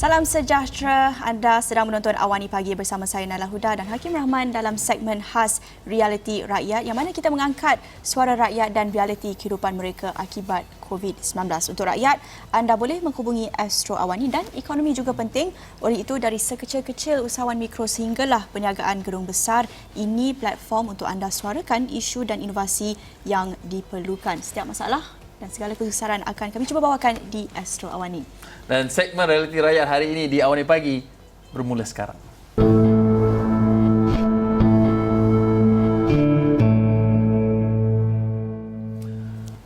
Salam sejahtera, anda sedang menonton Awani Pagi bersama saya Nala Huda dan Hakim Rahman dalam segmen khas Realiti Rakyat yang mana kita mengangkat suara rakyat dan realiti kehidupan mereka akibat COVID-19. Untuk rakyat, anda boleh menghubungi Astro Awani dan ekonomi juga penting. Oleh itu, dari sekecil-kecil usahawan mikro sehinggalah perniagaan gedung besar, ini platform untuk anda suarakan isu dan inovasi yang diperlukan. Setiap masalah dan segala kesusaran akan kami cuba bawakan di Astro Awani. Dan segmen Realiti Rakyat hari ini di Awani Pagi bermula sekarang.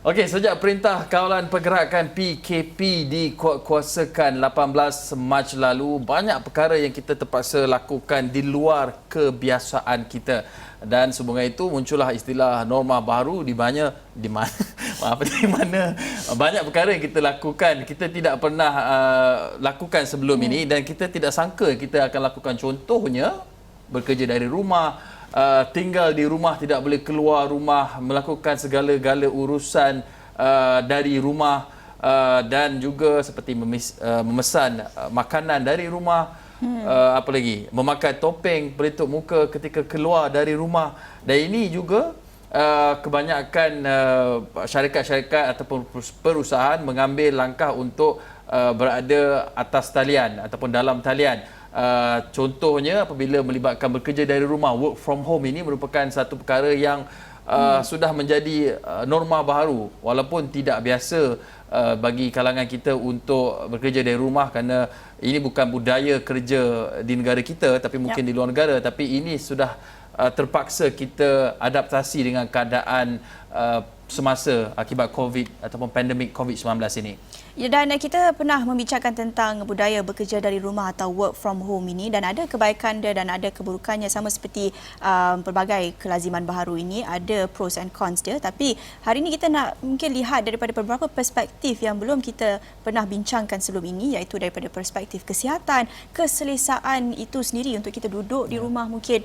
Okey, sejak Perintah Kawalan Pergerakan PKP dikuatkuasakan 18 Mac lalu, banyak perkara yang kita terpaksa lakukan di luar kebiasaan kita. Dan sehubungan itu muncullah istilah norma baru di mana banyak perkara yang kita lakukan kita tidak pernah lakukan sebelum ini dan kita tidak sangka kita akan lakukan. Contohnya bekerja dari rumah, tinggal di rumah, tidak boleh keluar rumah, melakukan segala-gala urusan dari rumah dan juga seperti memesan makanan dari rumah. Apa lagi? Memakai topeng pelitup muka ketika keluar dari rumah. Dan ini juga kebanyakan syarikat-syarikat ataupun perusahaan mengambil langkah untuk berada atas talian ataupun dalam talian. Contohnya apabila melibatkan bekerja dari rumah, work from home, ini merupakan satu perkara yang sudah menjadi norma baru walaupun tidak biasa bagi kalangan kita untuk bekerja dari rumah kerana ini bukan budaya kerja di negara kita tapi mungkin di luar negara, tapi ini sudah terpaksa kita adaptasi dengan keadaan semasa akibat COVID ataupun pandemik COVID-19 ini. Ya, dan kita pernah membicarakan tentang budaya bekerja dari rumah atau work from home ini dan ada kebaikan dia dan ada keburukannya, sama seperti pelbagai kelaziman baharu ini, ada pros and cons dia. Tapi hari ini kita nak mungkin lihat daripada beberapa perspektif yang belum kita pernah bincangkan sebelum ini, iaitu daripada perspektif kesihatan, keselesaan itu sendiri untuk kita duduk di rumah, mungkin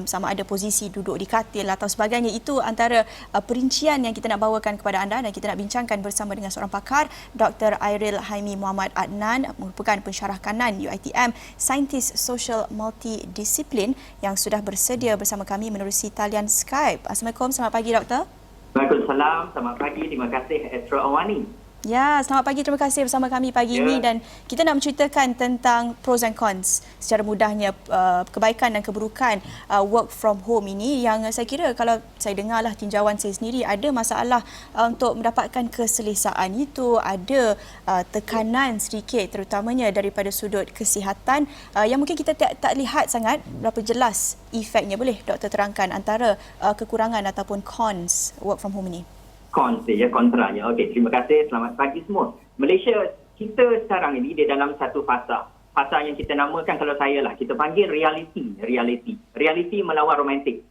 sama ada posisi duduk di katil atau sebagainya. Itu antara perincian yang kita nak bawakan kepada anda dan kita nak bincangkan bersama dengan seorang pakar, Dr. Airil Haimi Muhammad Adnan, merupakan pensyarah kanan UiTM, saintis sosial multidisiplin yang sudah bersedia bersama kami menerusi talian Skype. Assalamualaikum, selamat pagi Doktor. Waalaikumsalam, selamat pagi. Terima kasih Astro Awani. Ya, selamat pagi. Terima kasih bersama kami pagi ini dan kita nak menceritakan tentang pros and cons secara mudahnya, kebaikan dan keburukan work from home ini, yang saya kira kalau saya dengarlah tinjauan saya sendiri, ada masalah untuk mendapatkan keselesaan itu, ada tekanan sedikit terutamanya daripada sudut kesihatan yang mungkin kita tak lihat sangat berapa jelas efeknya. Boleh Doktor terangkan antara kekurangan ataupun cons work from home ini? Cons ya, kontranya. Okey, terima kasih. Selamat pagi semua. Malaysia, kita sekarang ini di dalam satu fasa. Fasa yang kita namakan, kalau saya lah, kita panggil realiti. Realiti melawan romantik.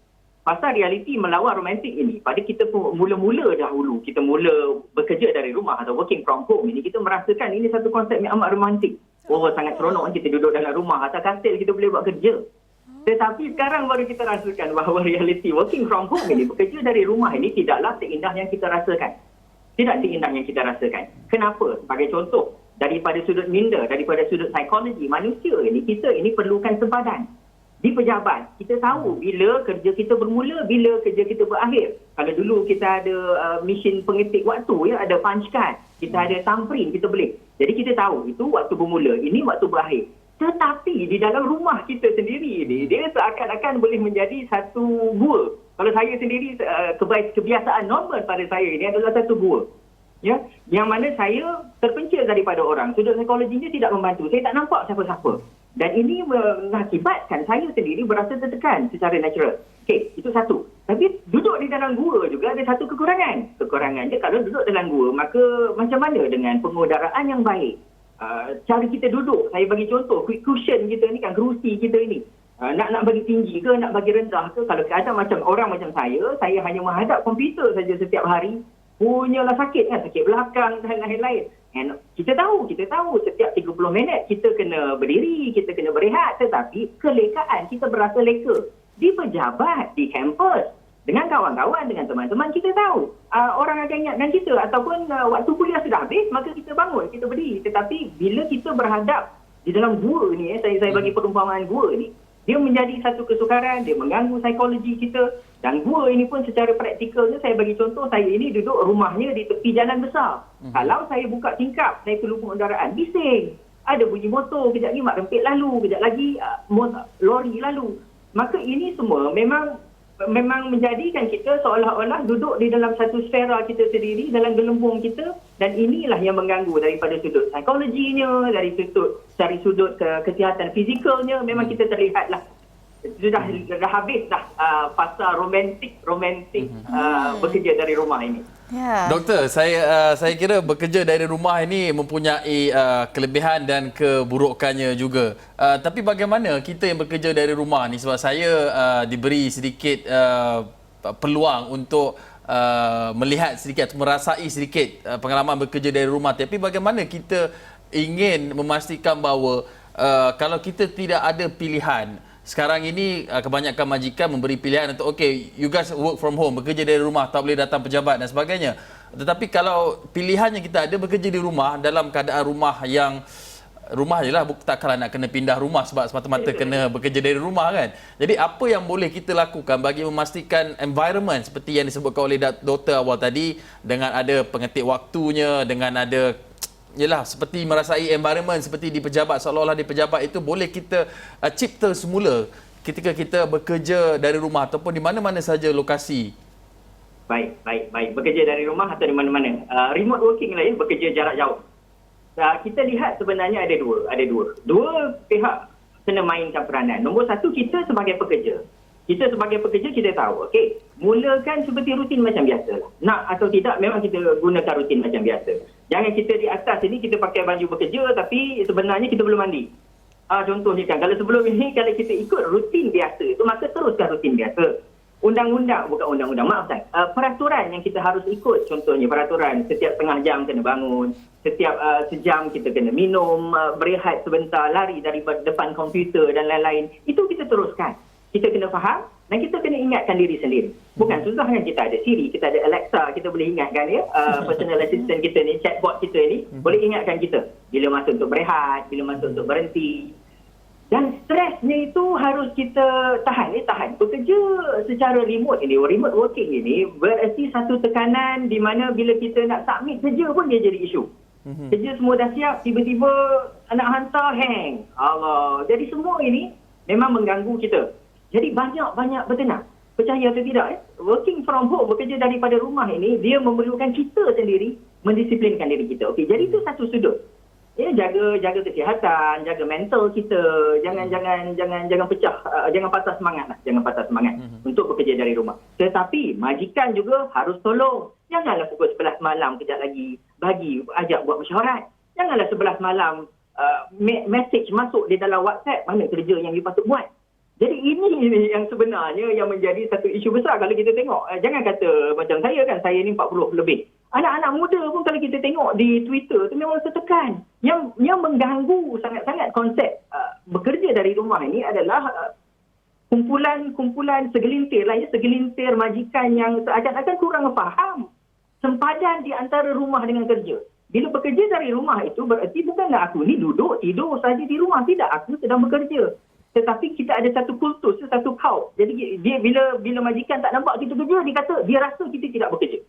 Fasa realiti melawan romantik ini, pada kita mula-mula dahulu, kita mula bekerja dari rumah atau working from home ini, kita merasakan ini satu konsep yang amat romantik. Oh, sangat seronok kita duduk dalam rumah, atas katil kita boleh buat kerja. Tetapi sekarang baru kita rasakan bahawa realiti working from home ini, bekerja dari rumah ini tidaklah seindah yang kita rasakan. Tidak seindah yang kita rasakan. Kenapa? Sebagai contoh, daripada sudut minda, daripada sudut psikologi manusia ini, kita ini perlukan sempadan. Di pejabat, kita tahu bila kerja kita bermula, bila kerja kita berakhir. Kalau dulu kita ada mesin pengetik waktu, ada punch card, kita ada thumbprint, kita boleh. Jadi kita tahu itu waktu bermula, ini waktu berakhir. Tetapi di dalam rumah kita sendiri ini, dia seakan-akan boleh menjadi satu gua. Kalau saya sendiri, kebiasaan normal pada saya ini adalah satu gua. Ya, yang mana saya terpencil daripada orang. Sudut psikologinya tidak membantu. Saya tak nampak siapa-siapa. Dan ini mengakibatkan saya sendiri berasa tertekan secara natural. Okey, itu satu. Tapi duduk di dalam gua juga ada satu kekurangan. Kekurangannya kalau duduk dalam gua, maka macam mana dengan pengudaraan yang baik? Cara kita duduk, saya bagi contoh, quick cushion kita ni kan, kerusi kita ini, nak bagi tinggi ke, nak bagi rendah ke. Kalau keadaan macam orang macam saya hanya menghadap komputer saja setiap hari, punyalah sakit kan, sakit belakang dan lain-lain. And kita tahu setiap 30 minit kita kena berdiri, kita kena berehat, tetapi kelekaan kita berasa leka. Di pejabat, di kampus, dengan kawan-kawan, dengan teman-teman, kita tahu orang akan ingatkan kita, ataupun waktu kuliah sudah habis, maka kita bangun, kita berdiri. Tetapi bila kita berhadap Di dalam gua ni, saya bagi perumpamaan gua ni, dia menjadi satu kesukaran, dia mengganggu psikologi kita. Dan gua ini pun secara praktikalnya, saya bagi contoh, saya ini duduk rumahnya di tepi jalan besar. Kalau saya buka tingkap, saya ke lubung kenderaan, bising. Ada bunyi motor, kejap lagi mak rempit lalu, kejap lagi lori lalu. Maka ini semua memang menjadikan kita seolah-olah duduk di dalam satu sfera kita sendiri, dalam gelembung kita, dan inilah yang mengganggu daripada sudut psikologinya, dari sudut kesihatan fizikalnya. Memang kita terlihatlah sudah habis dah fasa romantik bekerja dari rumah ini. Ya. Doktor, saya kira bekerja dari rumah ini mempunyai kelebihan dan keburukannya juga. Tapi bagaimana kita yang bekerja dari rumah ni, sebab saya diberi sedikit peluang untuk melihat sedikit atau merasai sedikit pengalaman bekerja dari rumah. Tapi bagaimana kita ingin memastikan bahawa kalau kita tidak ada pilihan, sekarang ini kebanyakan majikan memberi pilihan untuk you guys work from home, bekerja dari rumah, tak boleh datang pejabat dan sebagainya. Tetapi kalau pilihannya kita ada bekerja di rumah dalam keadaan rumah je lah, takkanlah nak kena pindah rumah sebab semata-mata kena bekerja dari rumah kan. Jadi apa yang boleh kita lakukan bagi memastikan environment seperti yang disebutkan oleh doktor awal tadi, dengan ada pengetik waktunya, dengan ada seperti merasai environment seperti di pejabat, seolah-olah di pejabat itu boleh kita cipta semula ketika kita bekerja dari rumah ataupun di mana-mana saja lokasi. Baik. Bekerja dari rumah atau di mana-mana. Remote working lain, bekerja jarak jauh. Kita lihat sebenarnya ada dua pihak kena mainkan peranan. Nombor satu, kita sebagai pekerja. Kita tahu, mulakan seperti rutin macam biasa lah. Nak atau tidak, memang kita gunakan rutin macam biasa. Jangan kita di atas ini, kita pakai baju bekerja tapi sebenarnya kita belum mandi. Contohnya kan, kalau sebelum ini, kalau kita ikut rutin biasa itu, maka teruskan rutin biasa. Peraturan yang kita harus ikut, contohnya peraturan setiap setengah jam kena bangun, setiap sejam kita kena minum, berehat sebentar, lari dari depan komputer dan lain-lain. Itu kita teruskan. Kita kena faham dan kita kena ingatkan diri sendiri. Bukan susah kan, kita ada Siri, kita ada Alexa, kita boleh ingatkan personal assistant kita ni, chatbot kita ni, boleh ingatkan kita bila masa untuk berehat, bila masa untuk berhenti. Dan stresnya itu harus kita tahan. Bekerja secara remote working ini berarti satu tekanan di mana bila kita nak submit kerja pun dia jadi isu. Kerja semua dah siap, tiba-tiba nak hantar hang. Allah. Jadi semua ini memang mengganggu kita. Jadi banyak bertenang. Percaya atau tidak, working from home, bekerja daripada rumah ini, dia memerlukan kita sendiri mendisiplinkan diri kita. Jadi itu satu sudut. Jaga kesihatan, jaga mental kita, jangan pecah, jangan patah semangat untuk bekerja dari rumah. Tetapi majikan juga harus tolong. Janganlah pukul 11 malam kejap lagi ajak buat mesyuarat. Janganlah 11 malam message masuk di dalam WhatsApp, mana kerja yang you patut buat. Jadi ini yang sebenarnya yang menjadi satu isu besar kalau kita tengok. Jangan kata macam saya kan, saya ni 40 lebih. Anak-anak muda pun kalau kita tengok di Twitter tu memang tertekan. Yang mengganggu sangat-sangat konsep bekerja dari rumah ini adalah kumpulan segelintir majikan yang seakan-akan kurang faham sempadan di antara rumah dengan kerja. Bila bekerja dari rumah itu berarti bukanlah aku ni duduk tidur saja di rumah. Tidak, aku sedang bekerja. Tetapi kita ada satu kultus, satu kaum. Jadi dia bila majikan tak nampak kita kerja, dia kata dia rasa kita tidak bekerja.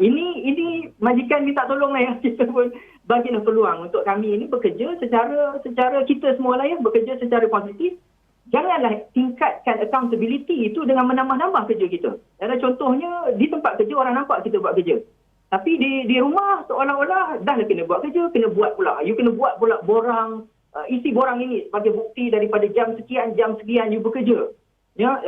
Ini majikan minta tolong lah ya. Kita pun bagilah peluang untuk kami ini bekerja secara kita semua lah ya, bekerja secara positif. Janganlah tingkatkan accountability itu dengan menambah-nambah kerja kita. Ada contohnya di tempat kerja orang nampak kita buat kerja. Tapi di rumah seolah-olah dah lah kena buat kerja, kena buat pula. You kena buat pula borang. Isi borang ini sebagai bukti daripada jam sekian you bekerja. Ya,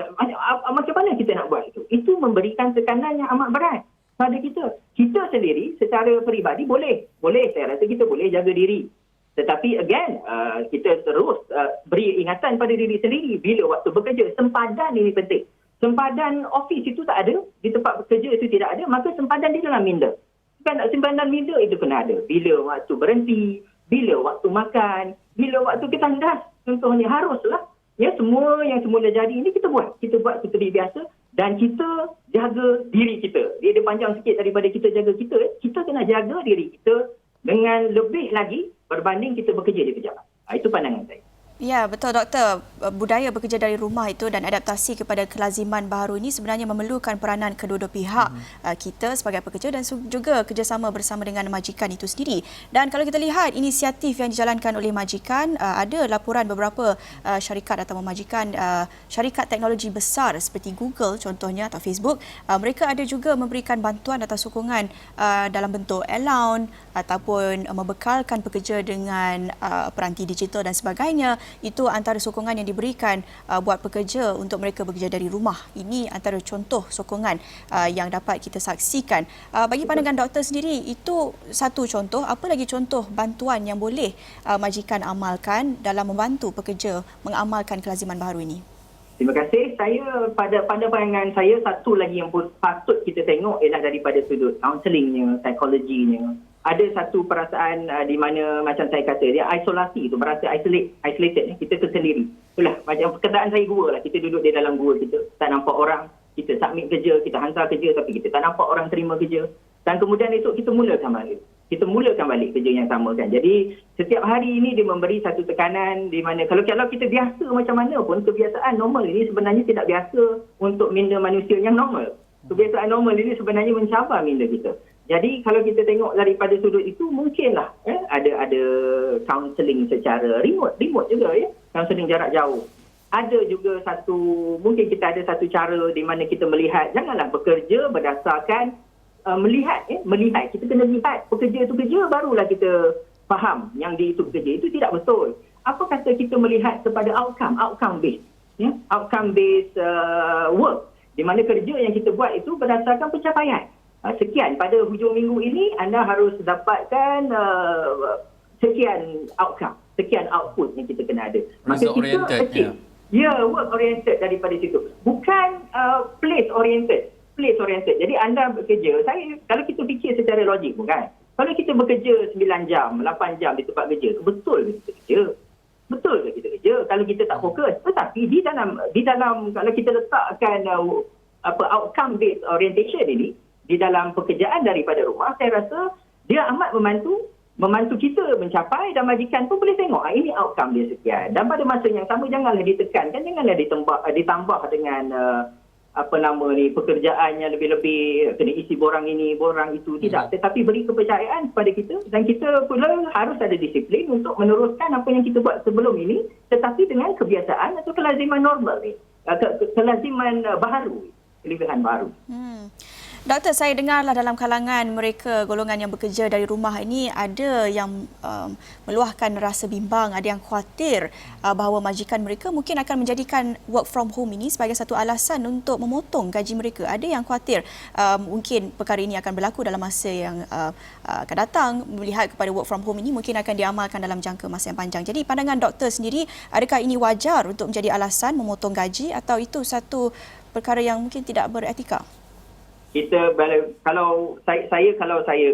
macam mana kita nak buat itu? Itu memberikan tekanan yang amat berat pada kita. Kita sendiri secara peribadi boleh, saya rasa kita boleh jaga diri. Tetapi again, kita terus beri ingatan pada diri sendiri bila waktu bekerja. Sempadan ini penting. Sempadan office itu tak ada, di tempat bekerja itu tidak ada, maka sempadan di dalam minda. Sempadan minda itu kena ada. Bila waktu berhenti, bila waktu makan, bila waktu kita tandas, contohnya haruslah. Ya, semua yang semula jadi ini kita buat seperti biasa dan kita jaga diri kita. Dia panjang sikit daripada kita jaga kita. Kita kena jaga diri kita dengan lebih lagi berbanding kita bekerja di pejabat. Itu pandangan saya. Ya, betul Doktor. Budaya bekerja dari rumah itu dan adaptasi kepada kelaziman baharu ini sebenarnya memerlukan peranan kedua-dua pihak, kita sebagai pekerja dan juga kerjasama bersama dengan majikan itu sendiri. Dan kalau kita lihat inisiatif yang dijalankan oleh majikan, ada laporan beberapa syarikat atau majikan syarikat teknologi besar seperti Google contohnya atau Facebook, mereka ada juga memberikan bantuan atau sokongan dalam bentuk allowance ataupun membekalkan pekerja dengan peranti digital dan sebagainya. Itu antara sokongan yang diberikan buat pekerja untuk mereka bekerja dari rumah. Ini antara contoh sokongan yang dapat kita saksikan. Bagi pandangan doktor sendiri, itu satu contoh. Apa lagi contoh bantuan yang boleh majikan amalkan dalam membantu pekerja mengamalkan kelaziman baharu ini? Terima kasih. Saya pada pandangan saya, satu lagi yang patut kita tengok ialah daripada sudut counselingnya, psikologinya. Ada satu perasaan di mana macam saya kata dia isolasi tu, merasa isolated, kita tersendiri. Itulah macam perkataan saya gua lah, kita duduk di dalam gua kita, tak nampak orang, kita submit kerja, kita hantar kerja tapi kita tak nampak orang terima kerja. Dan kemudian esok kita mulakan balik kerja yang sama kan. Jadi setiap hari ini dia memberi satu tekanan di mana kalau kita biasa macam mana pun, kebiasaan normal ini sebenarnya tidak biasa untuk minda manusia yang normal. Kebiasaan normal ini sebenarnya mencabar minda kita. Jadi kalau kita tengok daripada sudut itu, mungkinlah ada counselling secara remote juga ya, counselling jarak jauh. Ada juga mungkin kita ada satu cara di mana kita melihat, janganlah bekerja berdasarkan melihat, kita kena lihat pekerja itu kerja, barulah kita faham yang dia itu bekerja. Itu tidak betul. Apa kata kita melihat kepada outcome based, outcome based work, di mana kerja yang kita buat itu berdasarkan pencapaian. Sekian pada hujung minggu ini anda harus dapatkan sekian outcome, sekian output yang kita kena ada. Maka kita work oriented daripada situ, bukan place oriented. Jadi anda bekerja, kalau kita fikir secara logik bukan, kalau kita bekerja 9 jam, 8 jam di tempat kerja, betul ke kita kerja? Betul ke kita kerja kalau kita tak fokus? Tetapi di dalam kalau kita letakkan outcome based orientation ini di dalam pekerjaan daripada rumah, saya rasa dia amat membantu kita mencapai, dan majikan pun boleh tengok ini outcome dia sekian. Dan pada masa yang sama janganlah ditekankan, janganlah ditambah dengan pekerjaannya lebih-lebih kena isi borang ini, borang itu. Tidak, tetapi beri kepercayaan kepada kita, dan kita pula harus ada disiplin untuk meneruskan apa yang kita buat sebelum ini, tetapi dengan kebiasaan atau kelaziman normal ni, kelaziman baharu, kelebihan baru. Doktor, saya dengarlah dalam kalangan mereka golongan yang bekerja dari rumah ini ada yang meluahkan rasa bimbang, ada yang khawatir bahawa majikan mereka mungkin akan menjadikan work from home ini sebagai satu alasan untuk memotong gaji mereka. Ada yang khawatir mungkin perkara ini akan berlaku dalam masa yang akan datang, melihat kepada work from home ini mungkin akan diamalkan dalam jangka masa yang panjang. Jadi pandangan doktor sendiri, adakah ini wajar untuk menjadi alasan memotong gaji atau itu satu perkara yang mungkin tidak beretika? Kalau saya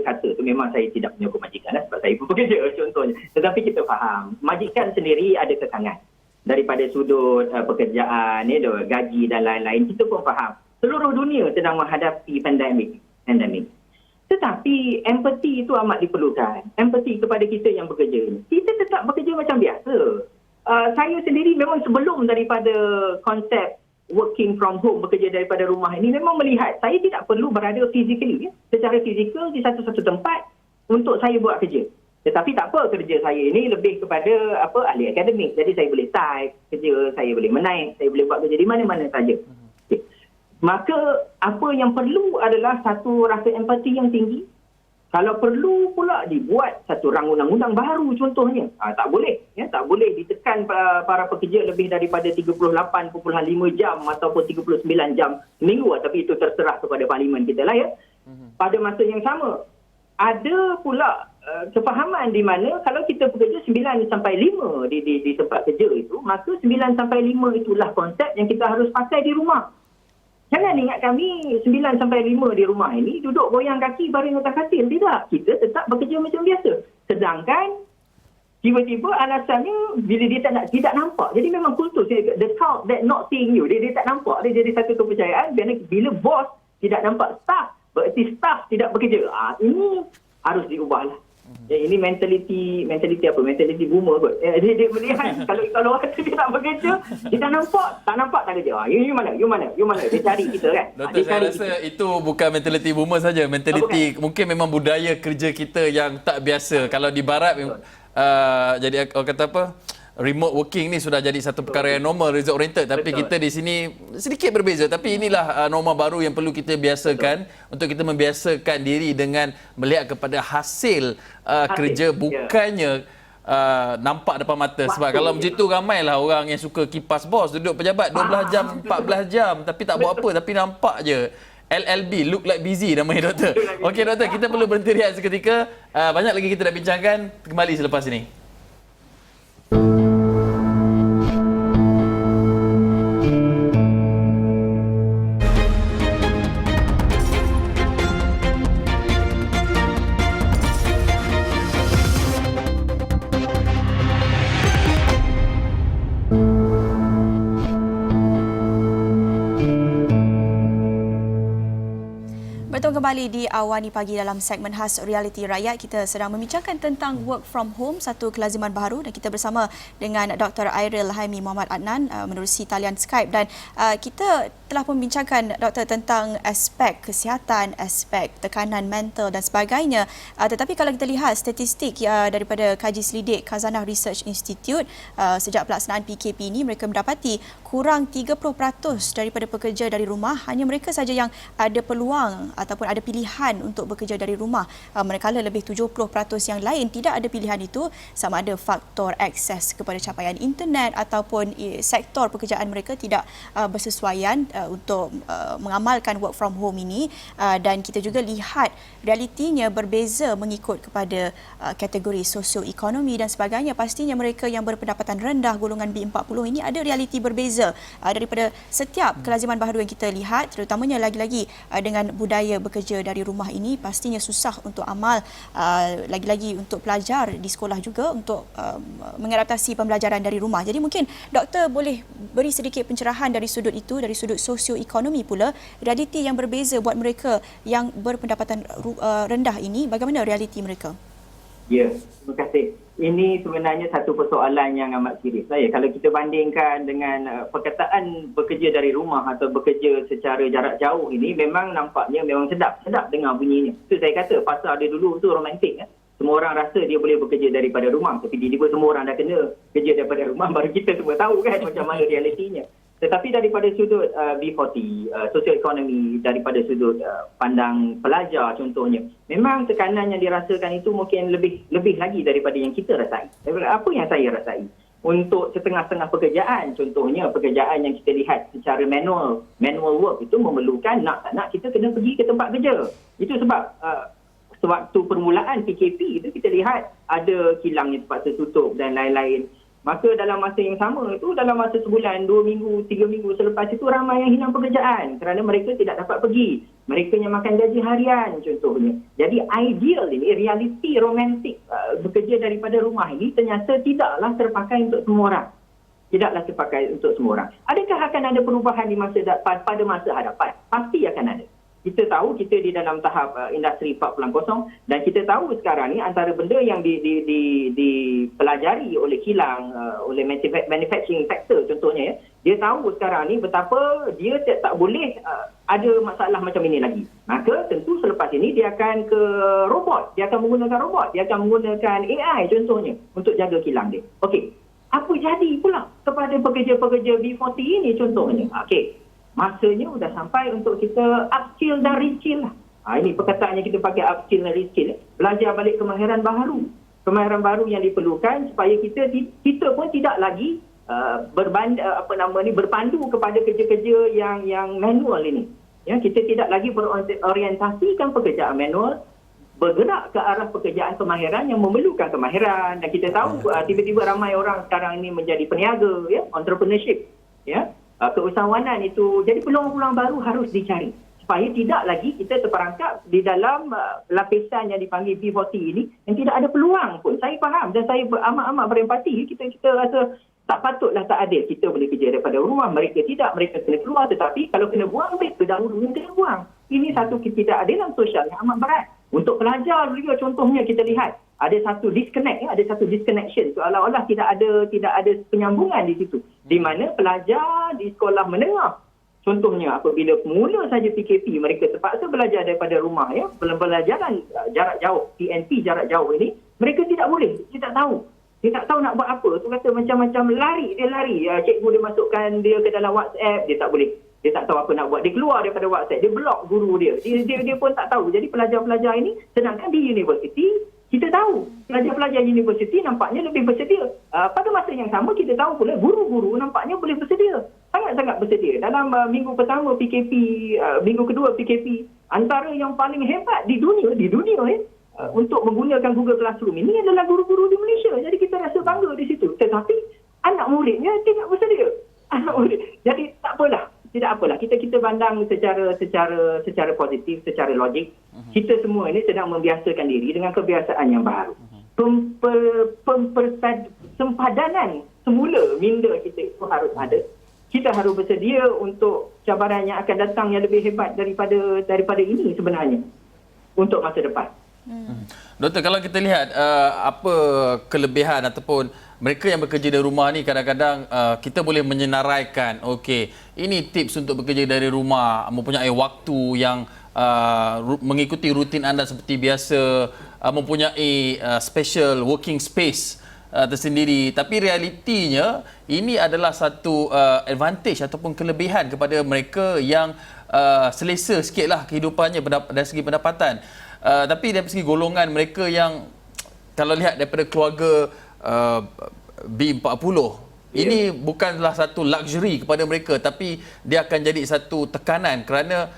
kata tu, memang saya tidak menyokong majikan sebab saya pun bekerja contohnya. Tetapi kita faham, majikan sendiri ada kekangan daripada sudut pekerjaan, gaji dan lain-lain. Kita pun faham. Seluruh dunia sedang menghadapi pandemik. Tetapi empati itu amat diperlukan. Empati kepada kita yang bekerja ini. Kita tetap bekerja macam biasa. Saya sendiri memang sebelum daripada konsep working from home, bekerja daripada rumah ini, memang melihat saya tidak perlu berada physically, secara fizikal di satu-satu tempat untuk saya buat kerja. Tetapi tak apa, kerja saya ini lebih kepada ahli akademik. Jadi saya boleh type kerja, saya boleh menaik, saya boleh buat kerja di mana-mana saja. Okay. Maka apa yang perlu adalah satu rasa empati yang tinggi. Kalau perlu pula dibuat satu rang undang-undang baru contohnya. Tak boleh. Tak boleh ditekan para pekerja lebih daripada 38.5 jam ataupun 39 jam seminggu. Tapi itu terserah kepada parlimen kita lah ya. Pada masa yang sama, ada pula kefahaman di mana kalau kita bekerja 9 sampai 5 di tempat kerja itu, maka 9 sampai 5 itulah konsep yang kita harus pakai di rumah. Jangan ingat kami 9 sampai 5 di rumah ini duduk goyang kaki baring atas katil. Tidak. Kita tetap bekerja macam biasa. Sedangkan tiba-tiba alasannya bila dia tidak nampak. Jadi memang kultur the count that not seeing you. Dia tak nampak. Dia jadi satu kepercayaan. Bila bos tidak nampak staff, berarti staff tidak bekerja. Ini harus diubahlah. ini mentaliti apa? Mentaliti boomer kot. Dia melihat kalau orang tu dia nak bekerja, dia tak nampak tak kerja. You mana? Dia cari kita kan. Doktor, saya rasa itu bukan mentaliti boomer saja. Mentaliti mungkin memang budaya kerja kita yang tak biasa. Kalau di barat jadi orang kata apa? Remote working ni sudah jadi satu perkara yang normal, result oriented, tapi kita di sini sedikit berbeza. Tapi inilah norma baru yang perlu kita biasakan untuk kita membiasakan diri dengan melihat kepada hasil kerja, bukannya nampak depan mata. Sebab kalau macam tu ramailah orang yang suka kipas bos, duduk pejabat 12 jam, 14 jam tapi tak buat apa, tapi nampak je LLB, look like busy namanya doktor. Okey doktor, kita perlu berhenti rehat seketika. Banyak lagi kita nak bincangkan, kembali selepas ini. Bertemu kembali di Awani Pagi dalam segmen khas Realiti Rakyat. Kita sedang membincangkan tentang work from home, satu kelaziman baru, dan kita bersama dengan Dr. Airil Haimi Muhammad Adnan menerusi talian Skype, dan kita telah membincangkan doktor tentang aspek kesihatan, aspek tekanan mental dan sebagainya. Tetapi kalau kita lihat statistik daripada kaji selidik Khazanah Research Institute, sejak pelaksanaan PKP ini mereka mendapati kurang 30% daripada pekerja dari rumah, hanya mereka saja yang ada peluang ataupun ada pilihan untuk bekerja dari rumah, manakala lebih 70% yang lain tidak ada pilihan itu, sama ada faktor akses kepada capaian internet ataupun sektor pekerjaan mereka tidak bersesuaian untuk mengamalkan work from home ini. Dan kita juga lihat realitinya berbeza mengikut kepada kategori sosioekonomi dan sebagainya. Pastinya mereka yang berpendapatan rendah golongan B40 ini ada realiti berbeza daripada setiap kelaziman baharu yang kita lihat, terutamanya lagi-lagi dengan budaya bekerja dari rumah ini. Pastinya susah untuk amal, lagi-lagi untuk pelajar di sekolah juga untuk mengadaptasi pembelajaran dari rumah. Jadi mungkin doktor boleh beri sedikit pencerahan dari sudut itu, dari sudut sosioekonomi pula, realiti yang berbeza buat mereka yang berpendapatan rendah ini, bagaimana realiti mereka? Ya, terima kasih. Ini sebenarnya satu persoalan yang amat serius. Kalau kita bandingkan dengan perkataan bekerja dari rumah atau bekerja secara jarak jauh ini, memang nampaknya memang sedap dengar bunyinya. Itu saya kata, pasal dia dulu tu romantik. Semua orang rasa dia boleh bekerja daripada rumah, tapi tiba-tiba semua orang dah kena kerja daripada rumah, baru kita semua tahu kan macam mana realitinya. Tetapi daripada sudut B40, sosioekonomi, daripada sudut pandang pelajar contohnya, memang tekanan yang dirasakan itu mungkin lebih lagi daripada yang kita rasai. Apa yang saya rasai? Untuk setengah-setengah pekerjaan, contohnya pekerjaan yang kita lihat secara manual work itu memerlukan nak tak nak kita kena pergi ke tempat kerja. Itu sebab sewaktu permulaan PKP itu kita lihat ada kilang yang terpaksa tutup dan lain-lain. Maka dalam masa yang sama itu, dalam masa sebulan, 2 minggu, 3 minggu selepas itu, ramai yang hilang pekerjaan kerana mereka tidak dapat pergi. Mereka yang makan gaji harian contohnya. Jadi ideal ini, realiti romantik bekerja daripada rumah ini ternyata tidaklah terpakai untuk semua orang. Tidaklah terpakai untuk semua orang. Adakah akan ada perubahan di masa pada masa hadapan? Pasti akan ada. Kita tahu kita di dalam tahap industri 4.0 dan kita tahu sekarang ni antara benda yang dipelajari oleh kilang, oleh manufacturing sector contohnya, dia tahu sekarang ni betapa dia tak boleh ada masalah macam ini lagi. Maka tentu selepas ini dia akan ke robot, dia akan menggunakan robot, dia akan menggunakan AI contohnya untuk jaga kilang dia. Okey, apa jadi pula kepada pekerja-pekerja B40 ini contohnya? Okey, masanya sudah sampai untuk kita upskill dan reskill lah. Ini perkataannya kita pakai upskill dan reskill. Belajar balik kemahiran baru. Kemahiran baru yang diperlukan supaya kita pun tidak lagi berpandu kepada kerja-kerja yang manual ini. Ya, kita tidak lagi berorientasikan pekerjaan manual, bergerak ke arah pekerjaan kemahiran yang memerlukan kemahiran. Dan kita tahu tiba-tiba ramai orang sekarang ini menjadi peniaga, ya, entrepreneurship, ya. Keusahawanan itu, jadi peluang-peluang baru harus dicari supaya tidak lagi kita terperangkap di dalam lapisan yang dipanggil B40 ini yang tidak ada peluang pun. Saya faham dan saya amat-amat berempati. Kita rasa tak patutlah, tak adil. Kita boleh kerja daripada rumah, mereka tidak, mereka kena keluar, tetapi kalau kena buang, mereka dahulu kena buang. Ini satu ketidakadilan sosial yang amat berat. Untuk pelajar juga contohnya kita lihat ada satu disconnect, ada satu disconnection, seolah-olah tidak ada penyambungan di situ, di mana pelajar di sekolah menengah, contohnya apabila mula saja PKP, mereka terpaksa belajar daripada rumah, ya, pembelajaran jarak jauh, PNP jarak jauh ini, mereka tidak boleh, tidak tahu. Dia tak tahu nak buat apa. Tu kata macam-macam lari. Cikgu dia masukkan dia ke dalam WhatsApp, dia tak boleh. Dia tak tahu apa nak buat. Dia keluar daripada WhatsApp, dia block guru dia. Dia pun tak tahu. Jadi pelajar-pelajar ini, sedangkan di universiti, kita tahu pelajar-pelajar universiti nampaknya lebih bersedia. Pada masa yang sama kita tahu pula guru-guru nampaknya boleh bersedia. Sangat-sangat bersedia. Dalam minggu pertama PKP, minggu kedua PKP, antara yang paling hebat di dunia untuk menggunakan Google Classroom ini adalah guru-guru di Malaysia. Jadi kita rasa bangga di situ. Tetapi anak muridnya tidak bersedia. Anak murid. Jadi tak apalah. Tidak apalah. Kita pandang secara positif, secara logik. Kita semua ini sedang membiasakan diri dengan kebiasaan yang baru. Sempadanan semula minda kita itu harus ada. Kita harus bersedia untuk cabaran yang akan datang yang lebih hebat daripada ini sebenarnya untuk masa depan. Doktor, kalau kita lihat apa kelebihan ataupun mereka yang bekerja dari rumah ni, kadang-kadang kita boleh menyenaraikan, okey, ini tips untuk bekerja dari rumah, mempunyai waktu yang mengikuti rutin anda seperti biasa, mempunyai special working space tersendiri. Tapi realitinya ini adalah satu advantage ataupun kelebihan kepada mereka yang selesa sikitlah kehidupannya dari segi pendapatan. Tapi dari segi golongan mereka yang kalau lihat daripada keluarga B40, ini bukanlah satu luxury kepada mereka, tapi dia akan jadi satu tekanan kerana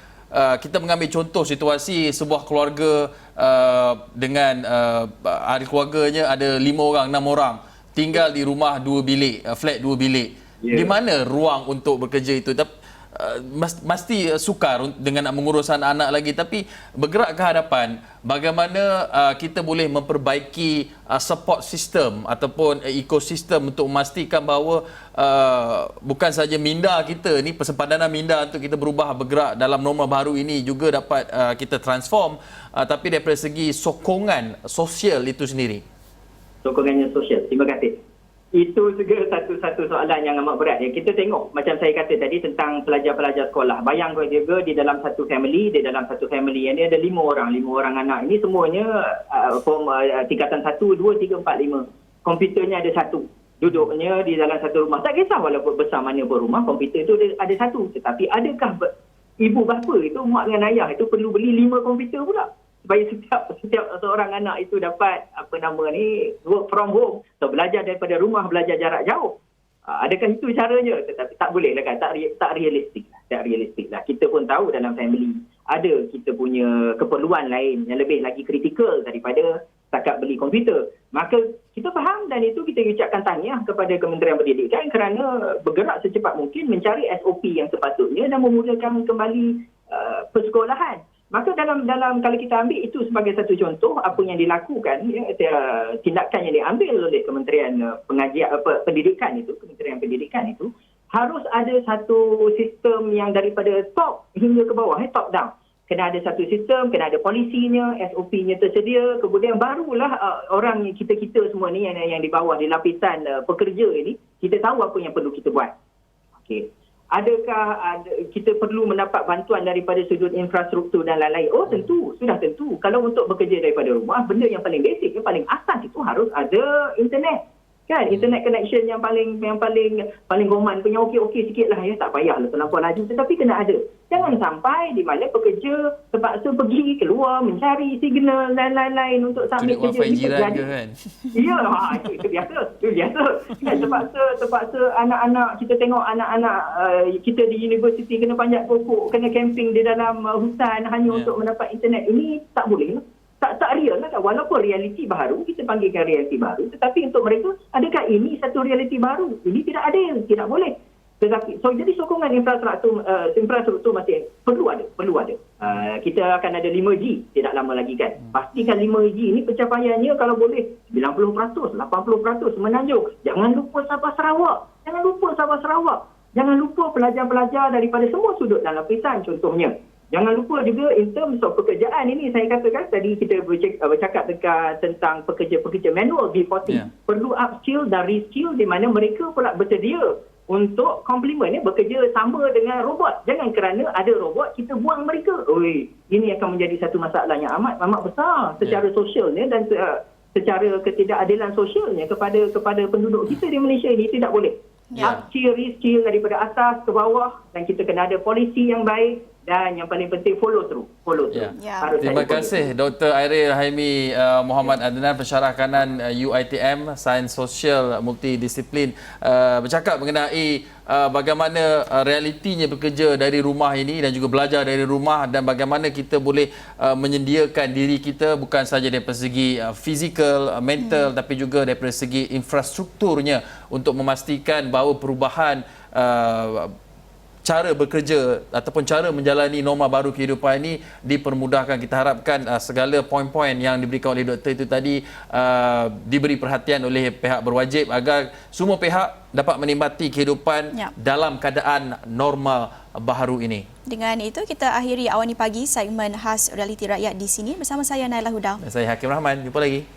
kita mengambil contoh situasi sebuah keluarga dengan ahli keluarganya ada 5 orang, 6 orang tinggal di rumah 2 bilik, flat 2 bilik. Di mana ruang untuk bekerja itu? Mesti sukar dengan nak mengurus anak-anak lagi, tapi bergerak ke hadapan, bagaimana kita boleh memperbaiki support system ataupun ekosistem untuk memastikan bahawa bukan saja minda kita ni, persempadanan minda untuk kita bergerak dalam norma baru ini juga dapat kita transform, tapi daripada segi sokongan sosial itu sendiri. Sokongannya sosial. Terima kasih. Itu juga satu soalan yang amat berat. Ya. Kita tengok, macam saya kata tadi tentang pelajar-pelajar sekolah. Bayangkan juga di dalam satu family yang ni ada 5 orang anak. Ini semuanya tingkatan 1, 2, 3, 4, 5. Komputernya ada satu. Duduknya di dalam satu rumah. Tak kisah walaupun besar mana pun rumah, komputer itu ada satu. Tetapi adakah ibu bapa itu, mak dengan ayah itu perlu beli 5 komputer pula? Supaya setiap seorang anak itu dapat work from home atau belajar daripada rumah, belajar jarak jauh. Adakah itu caranya? Tetapi tak boleh lah kan, tak realistik lah. Kita pun tahu dalam family ada kita punya keperluan lain yang lebih lagi kritikal daripada setakat beli komputer. Maka kita faham dan itu kita ucapkan tahniah kepada Kementerian Pendidikan kerana bergerak secepat mungkin mencari SOP yang sepatutnya dan memulakan kembali persekolahan. Maka dalam kalau kita ambil itu sebagai satu contoh apa yang dilakukan, tindakan yang diambil oleh Kementerian Pendidikan itu harus ada satu sistem yang daripada top hingga ke bawah, top down. Kena ada satu sistem, kena ada polisinya, SOP-nya tersedia, kemudian barulah orang kita semua ni yang di bawah, di lapisan pekerja ini, kita tahu apa yang perlu kita buat. Okey. Adakah kita perlu mendapat bantuan daripada sudut infrastruktur dan lain-lain? Oh tentu, sudah tentu. Kalau untuk bekerja daripada rumah, benda yang paling basic, yang paling asas itu harus ada internet. Kan? Internet connection yang paling roman punya okey sikit lah ya. Tak payahlah terlampau laju, tetapi kena ada. Jangan sampai di mana pekerja terpaksa pergi keluar mencari signal dan lain-lain untuk submit kerja. Wifi jiran ke kan? Ya, itu biasa. Kan, terpaksa anak-anak, kita tengok anak-anak kita di universiti kena panjat pokok, kena camping di dalam hutan hanya untuk mendapat internet. Ini tak boleh. Tak real lah. Walaupun realiti baru, kita panggilkan realiti baru, tetapi untuk mereka, adakah ini satu realiti baru? Ini tidak adil, tidak boleh. Tetapi, jadi sokongan infrastruktur masih perlu ada. Kita akan ada 5G tidak lama lagi kan. Pastikan 5G ini pencapaiannya kalau boleh 90%, 80% menanjung. Jangan lupa Sabah Sarawak. Jangan lupa pelajar-pelajar daripada semua sudut dan lapisan contohnya. Jangan lupa juga in terms of pekerjaan ini, saya katakan tadi kita bercakap tentang pekerja-pekerja manual B40. Perlu upskill dan reskill di mana mereka pula bersedia untuk komplement bekerja sama dengan robot. Jangan kerana ada robot kita buang mereka. Ini akan menjadi satu masalah yang amat besar secara sosialnya dan secara ketidakadilan sosialnya kepada penduduk kita di Malaysia ini. Tidak boleh. Upskill, reskill daripada atas ke bawah, dan kita kena ada polisi yang baik, dan yang paling penting follow through. Terima kasih Dr. Airil Haimi Muhammad Adnan, pensyarah kanan UiTM Sains Sosial Multidisiplin, bercakap mengenai bagaimana realitinya bekerja dari rumah ini dan juga belajar dari rumah, dan bagaimana kita boleh menyediakan diri kita bukan sahaja daripada segi fizikal, mental, tapi juga daripada segi infrastrukturnya untuk memastikan bahawa perubahan cara bekerja ataupun cara menjalani norma baru kehidupan ini dipermudahkan. Kita harapkan segala poin-poin yang diberikan oleh doktor itu tadi diberi perhatian oleh pihak berwajib agar semua pihak dapat menikmati kehidupan dalam keadaan normal baharu ini. Dengan itu kita akhiri Awani Pagi segmen khas Realiti Rakyat di sini bersama saya Naila Huda. Dan saya Hakim Rahman. Jumpa lagi.